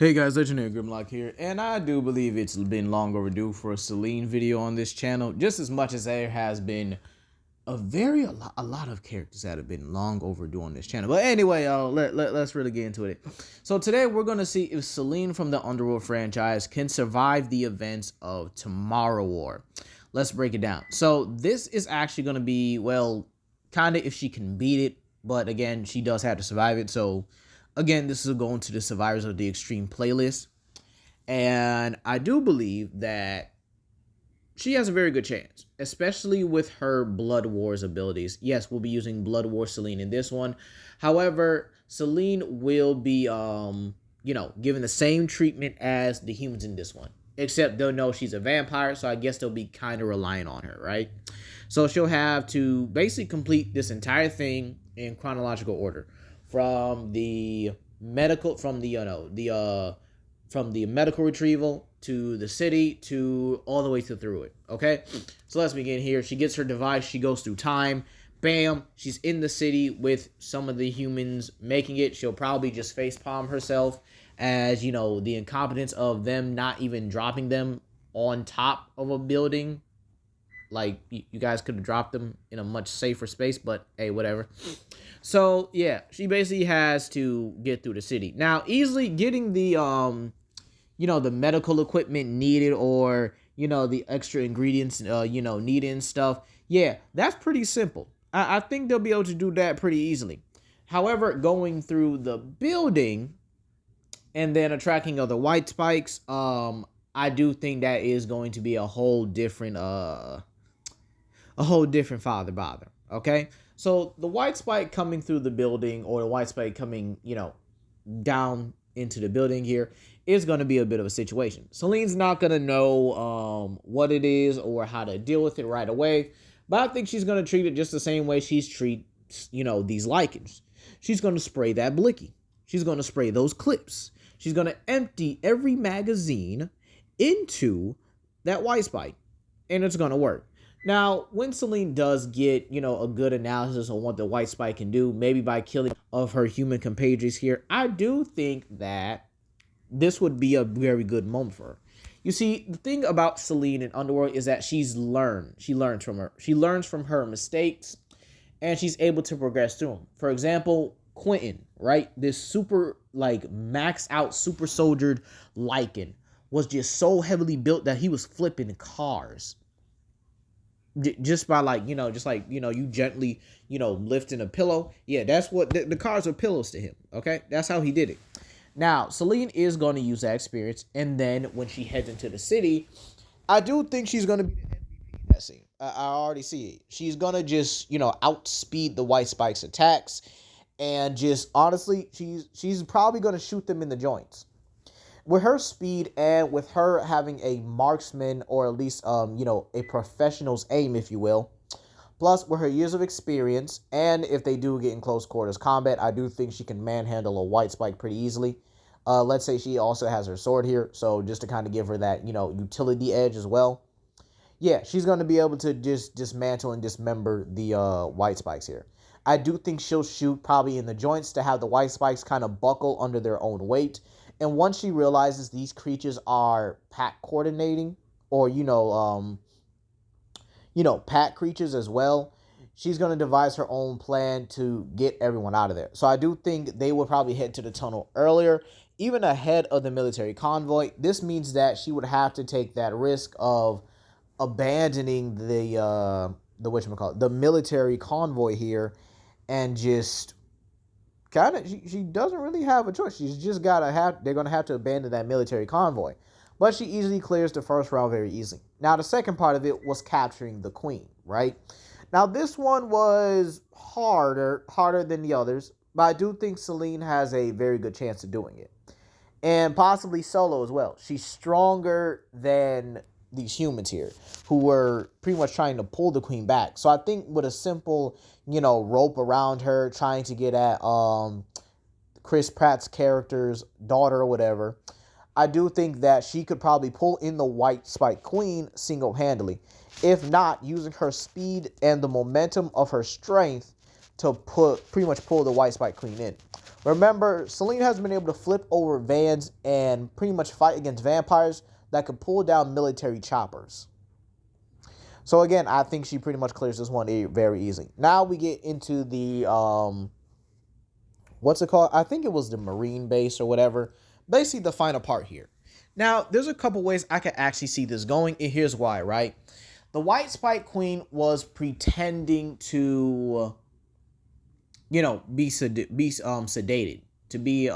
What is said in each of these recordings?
Hey guys, Legendary Grimlock here, and I do believe it's been long overdue for a Selene video on this channel, just as much as there has been a lot of characters that have been long overdue on this channel. But anyway, let's really get into it. So today we're going to see if Selene from the Underworld franchise can survive the events of Tomorrow War. Let's break it down. So this is actually going to be, well, kind of if she can beat it, but again, she does have to survive it, so again, this is going to the Survivors of the Extreme playlist. And I do believe that she has a very good chance, especially with her Blood Wars abilities. Yes, we'll be using Blood War Selene in this one. However, Selene will be, given the same treatment as the humans in this one. Except they'll know she's a vampire, so I guess they'll be kind of relying on her, right? So she'll have to basically complete this entire thing in chronological order. From the medical retrieval to the city to all the way through it. Okay, so let's begin here. She gets her device. She goes through time. Bam, she's in the city with some of the humans making it. She'll probably just facepalm herself, as the incompetence of them not even dropping them on top of a building. Like, you guys could have dropped them in a much safer space, but hey, whatever. So, yeah, she basically has to get through the city. Now, easily getting the, the medical equipment needed, or, the extra ingredients, needed and stuff. Yeah, that's pretty simple. I think they'll be able to do that pretty easily. However, going through the building and then attracting other white spikes, I do think that is going to be a whole different bother. Okay, so the white spike coming through the building, or the white spike coming down into the building here, is going to be a bit of a situation. Selene's not going to know what it is or how to deal with it right away, but I think she's going to treat it just the same way she's treat these lichens. She's going to spray that blicky. She's going to spray those clips. She's going to empty every magazine into that white spike, and it's going to work. Now, when Selene does get, a good analysis on what the white spike can do, maybe by killing of her human compatriots here, I do think that this would be a very good moment for her. You see, the thing about Selene in Underworld is that she's learned. She learns from her mistakes, and she's able to progress through them. For example, Quentin, right? This super, maxed out, super soldiered lichen was just so heavily built that he was flipping cars. Just by you gently, lifting a pillow. Yeah, that's what the cars are pillows to him. Okay, that's how he did it. Now, Selene is going to use that experience, and then when she heads into the city, I do think she's going to be the MVP in that scene. I already see it. She's going to just, outspeed the white spike's attacks, and just honestly, she's probably going to shoot them in the joints. With her speed and with her having a marksman, or at least, a professional's aim, if you will, plus with her years of experience, and if they do get in close quarters combat, I do think she can manhandle a white spike pretty easily. Let's say she also has her sword here, so just to kind of give her that, utility edge as well. Yeah, she's going to be able to just dismantle and dismember the white spikes here. I do think she'll shoot probably in the joints to have the white spikes kind of buckle under their own weight. And once she realizes these creatures are pack coordinating, or, pack creatures as well, she's going to devise her own plan to get everyone out of there. So I do think they will probably head to the tunnel earlier, even ahead of the military convoy. This means that she would have to take that risk of abandoning the military convoy here, and just she doesn't really have a choice. She's just they're going to have to abandon that military convoy. But she easily clears the first round very easily. Now, the second part of it was capturing the queen, right? Now, this one was harder than the others, but I do think Selene has a very good chance of doing it. And possibly solo as well. She's stronger than these humans here, who were pretty much trying to pull the queen back. So I think with a simple, rope around her, trying to get at Chris Pratt's character's daughter or whatever, I do think that she could probably pull in the white spike queen single-handedly. If not, using her speed and the momentum of her strength to pretty much pull the white spike queen in. Remember, Selene has been able to flip over vans and pretty much fight against vampires that could pull down military choppers. So again, I think she pretty much clears this one very easily. Now we get into the what's it called? I think it was the Marine base or whatever. Basically, the final part here. Now, there's a couple ways I could actually see this going, and here's why, right? The White Spike Queen was pretending to, be sedated, to be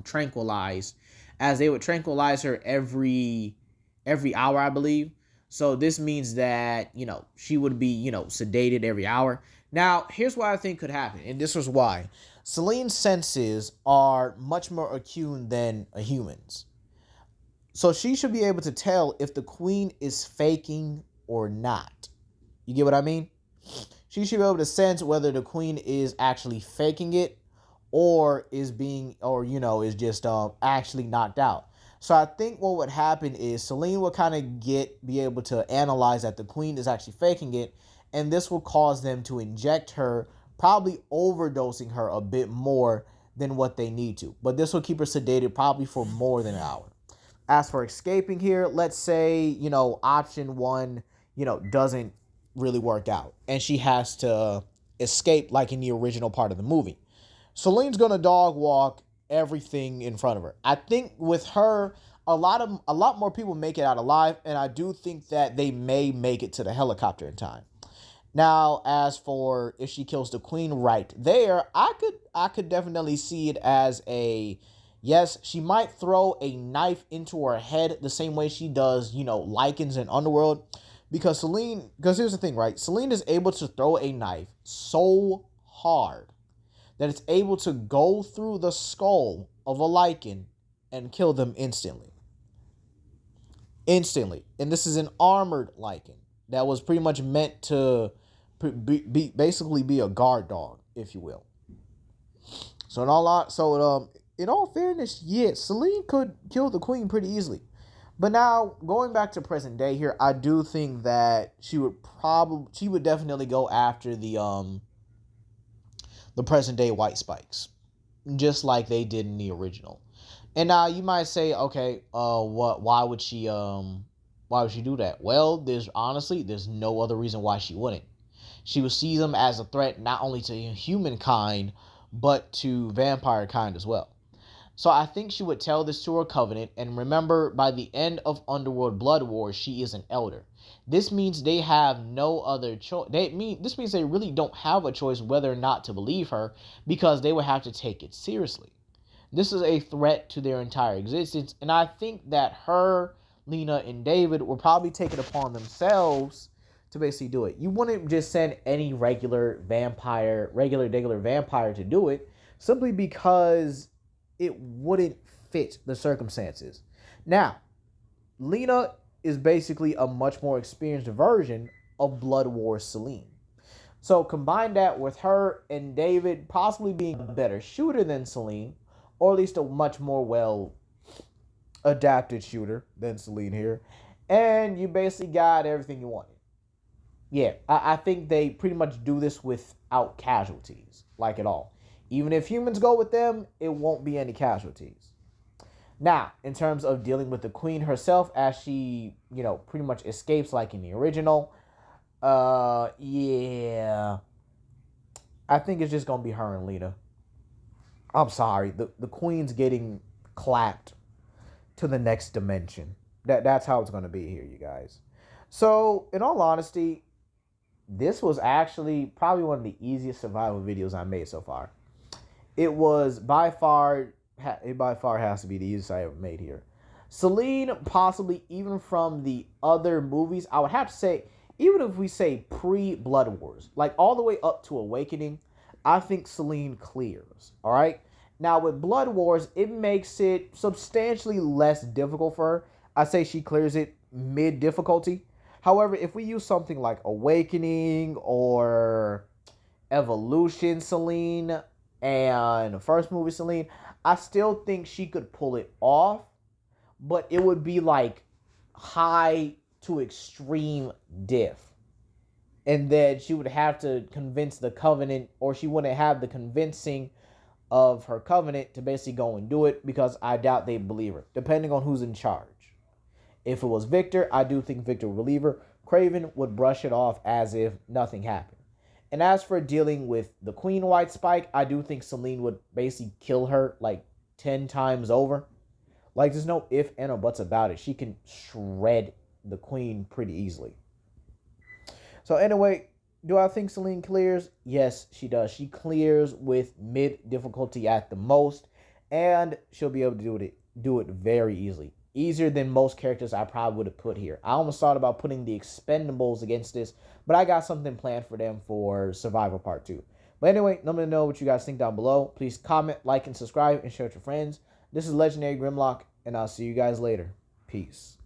tranquilized, as they would tranquilize her every hour, I believe. So this means that, she would be, sedated every hour. Now, here's what I think could happen, and this was why. Selene's senses are much more acute than a human's. So she should be able to tell if the queen is faking or not. You get what I mean? She should be able to sense whether the queen is actually faking it or is is just actually knocked out. So I think what would happen is Selene will kind of be able to analyze that the queen is actually faking it, and this will cause them to inject her, probably overdosing her a bit more than what they need to. But this will keep her sedated probably for more than an hour. As for escaping here, let's say, option one, doesn't really work out, and she has to escape like in the original part of the movie. Selene's gonna dog walk everything in front of her. I think with her, a lot more people make it out alive, and I do think that they may make it to the helicopter in time. Now, as for if she kills the queen right there, I could definitely see it as a yes. She might throw a knife into her head the same way she does, Lycans in Underworld, because here's the thing, right? Selene is able to throw a knife so hard that it's able to go through the skull of a Lycan and kill them instantly. Instantly. And this is an armored Lycan that was pretty much meant to basically be a guard dog, if you will. So in all fairness, yes, Selene could kill the queen pretty easily. But now, going back to present day here, I do think that she would definitely go after the present day White Spikes, just like they did in the original. And now you might say, okay, why would she do that? Well, there's no other reason why she wouldn't. She would see them as a threat not only to humankind, but to vampire kind as well. So I think she would tell this to her covenant, and remember, by the end of Underworld Blood Wars, she is an elder. This means they have no other choice. This means they really don't have a choice whether or not to believe her, because they would have to take it seriously. This is a threat to their entire existence, and I think that her, Lena, and David will probably take it upon themselves to basically do it. You wouldn't just send any regular vampire to do it, simply because it wouldn't fit the circumstances. Now, Lena is basically a much more experienced version of Blood Wars Selene. So combine that with her and David possibly being a better shooter than Selene, or at least a much more well adapted shooter than Selene here, and you basically got everything you wanted. Yeah, I think they pretty much do this without casualties, like at all. Even if humans go with them, it won't be any casualties. Now, in terms of dealing with the queen herself, as she, pretty much escapes like in the original, yeah, I think it's just going to be her and Lena. I'm sorry, the queen's getting clapped to the next dimension. That's how it's going to be here, you guys. So, in all honesty, this was actually probably one of the easiest survival videos I made so far. It was by far has to be the easiest I ever made here. Selene, possibly even from the other movies, I would have to say, even if we say pre-Blood Wars, like all the way up to Awakening, I think Selene clears, all right? Now, with Blood Wars, it makes it substantially less difficult for her. I say she clears it mid-difficulty. However, if we use something like Awakening or Evolution Selene and the first movie Selene, I still think she could pull it off, but it would be like high to extreme diff. And then she would have to convince the Covenant, or she wouldn't have the convincing of her covenant to basically go and do it, because I doubt they believe her, depending on who's in charge. If it was Victor, I do think Victor would believe her. Craven would brush it off as if nothing happened. And as for dealing with the Queen White Spike, I do think Selene would basically kill her like 10 times over. Like, there's no if, and, or buts about it. She can shred the Queen pretty easily. So anyway, do I think Selene clears? Yes, she does. She clears with mid difficulty at the most, and she'll be able to do it very easily. Easier than most characters I probably would have put here. I almost thought about putting the Expendables against this, but I got something planned for them for Survival Part 2. But anyway, let me know what you guys think down below. Please comment, like, and subscribe, and share with your friends. This is Legendary Grimlock, and I'll see you guys later. Peace.